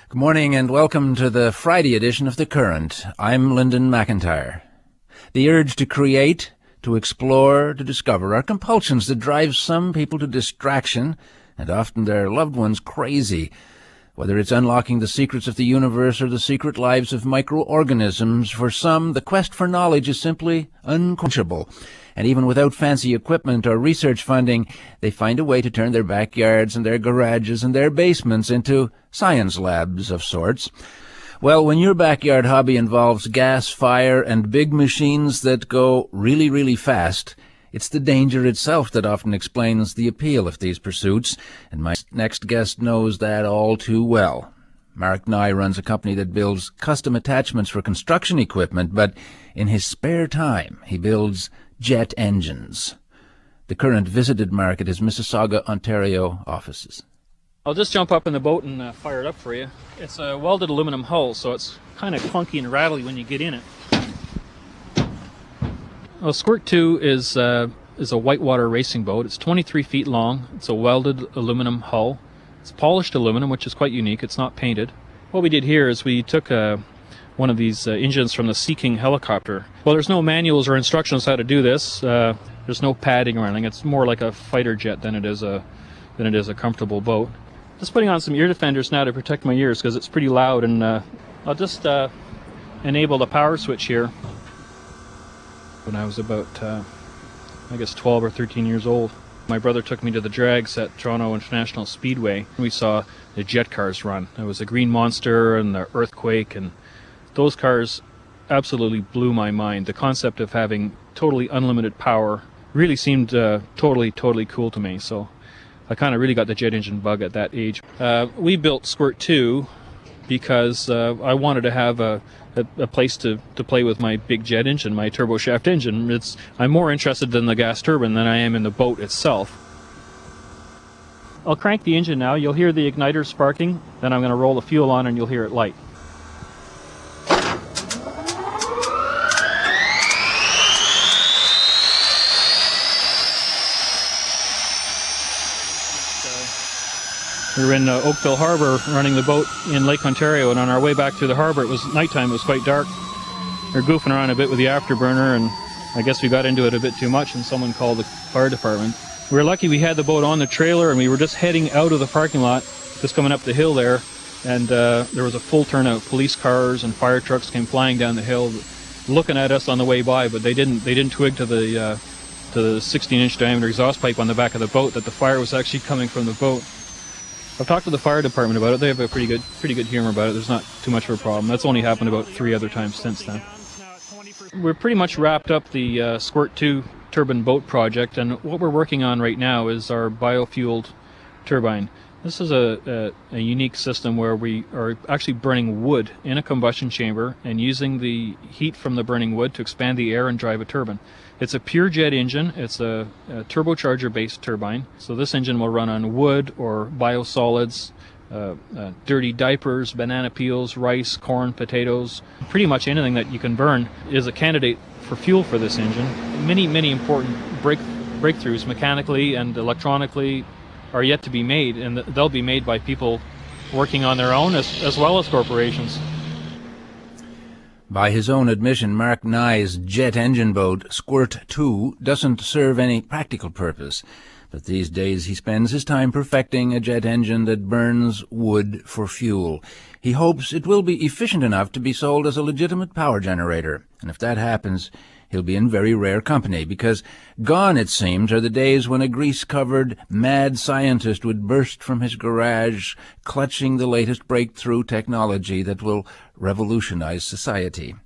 Good morning and welcome to the Friday edition of The Current. I'm Lyndon McIntyre. The urge to create, to explore, to discover are compulsions that drive some people to distraction and often their loved ones crazy. Whether it's unlocking the secrets of the universe or the secret lives of microorganisms, for some the quest for knowledge is simply unquenchable. And even without fancy equipment or research funding, they find a way to turn their backyards and their garages and their basements into science labs of sorts. Well, when your backyard hobby involves gas, fire, and big machines that go really, really fast, it's the danger itself that often explains the appeal of these pursuits, and my next guest knows that all too well. Mark Nye runs a company that builds custom attachments for construction equipment, but in his spare time he builds jet engines. The Current visited Mark at his Mississauga, Ontario offices. I'll just jump up in the boat and fire it up for you. It's a welded aluminum hull, so it's kind of clunky and rattly when you get in it. Well, Squirt 2 is a whitewater racing boat. It's 23 feet long. It's a welded aluminum hull. It's polished aluminum, which is quite unique. It's not painted. What we did here is we took one of these engines from the Sea King helicopter. Well, there's no manuals or instructions how to do this. There's no padding or anything. It's more like a fighter jet than it is a comfortable boat. Just putting on some ear defenders now to protect my ears because it's pretty loud, and I'll just enable the power switch here. When I was about, 12 or 13 years old, my brother took me to the drags at Toronto International Speedway. We saw the jet cars run. There was the Green Monster and the Earthquake, and those cars absolutely blew my mind. The concept of having totally unlimited power really seemed totally cool to me. So I kind of really got the jet engine bug at that age. We built Squirt 2 because I wanted to have a place to play with my big jet engine, my turboshaft engine. I'm more interested in the gas turbine than I am in the boat itself. I'll crank the engine now. You'll hear the igniter sparking. Then I'm going to roll the fuel on and you'll hear it light. We were in Oakville Harbor running the boat in Lake Ontario, and on our way back through the harbor, it was nighttime, it was quite dark. We were goofing around a bit with the afterburner, and I guess we got into it a bit too much, and someone called the fire department. We were lucky we had the boat on the trailer, and we were just heading out of the parking lot, just coming up the hill there, and there was a full turn of police cars and fire trucks came flying down the hill, looking at us on the way by, but they didn't twig to the 16-inch diameter exhaust pipe on the back of the boat that the fire was actually coming from the boat. I've talked to the fire department about it. They have a pretty good humor about it. There's not too much of a problem. That's only happened about 3 other times since then. We're pretty much wrapped up the Squirt 2 turbine boat project, and what we're working on right now is our biofueled turbine. This is a unique system where we are actually burning wood in a combustion chamber and using the heat from the burning wood to expand the air and drive a turbine. It's a pure jet engine. It's a turbocharger-based turbine. So this engine will run on wood or biosolids, dirty diapers, banana peels, rice, corn, potatoes. Pretty much anything that you can burn is a candidate for fuel for this engine. Many important breakthroughs mechanically and electronically are yet to be made, and they'll be made by people working on their own as well as corporations. By his own admission, Mark Nye's jet engine boat, Squirt 2, doesn't serve any practical purpose, but these days he spends his time perfecting a jet engine that burns wood for fuel. He hopes it will be efficient enough to be sold as a legitimate power generator, and if that happens, he'll be in very rare company, because gone, it seems, are the days when a grease-covered mad scientist would burst from his garage clutching the latest breakthrough technology that will revolutionize society.